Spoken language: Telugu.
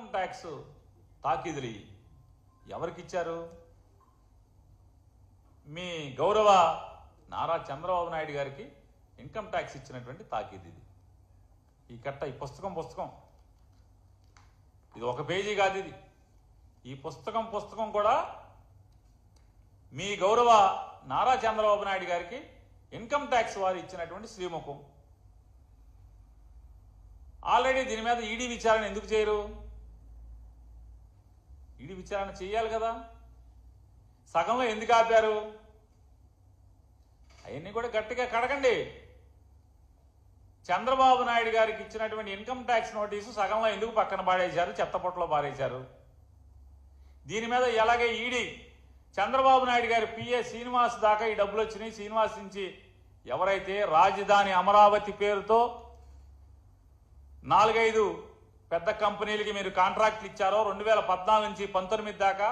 ఇన్కమ్ ట్యాక్స్ తాకీదులు ఎవరికి ఇచ్చారు? మీ గౌరవ నారా చంద్రబాబు నాయుడు గారికి ఇన్కమ్ ట్యాక్స్ ఇచ్చినటువంటి తాకీదు ఇది. ఈ కట్ట ఈ పుస్తకం ఇది ఒక పేజీ కాదు. ఇది ఈ పుస్తకం కూడా మీ గౌరవ నారా చంద్రబాబు నాయుడు గారికి ఇన్కమ్ ట్యాక్స్ వారు ఇచ్చినటువంటి శ్రీముఖం. ఆల్రెడీ దీని మీద ఈడీ విచారణ ఎందుకు చేయరు? ఈడీ విచారణ చేయాలి కదా. సగంలో ఎందుకు ఆపారు? అవన్నీ కూడా గట్టిగా కడగండి. చంద్రబాబు నాయుడు గారికి ఇచ్చినటువంటి ఇన్కమ్ ట్యాక్స్ నోటీసు సగంలో ఎందుకు పక్కన పాడేశారు, చెత్తపొట్టలో పారేశారు? దీని మీద ఎలాగే ఈడీ చంద్రబాబు నాయుడు గారి పిఏ శ్రీనివాస్ దాకా ఈ డబ్బులు వచ్చినాయి. శ్రీనివాస్ నుంచి ఎవరైతే రాజధాని అమరావతి పేరుతో 4-5 పెద్ద కంపెనీలకి మీరు కాంట్రాక్ట్లు ఇచ్చారో 2014 నుంచి 19 దాకా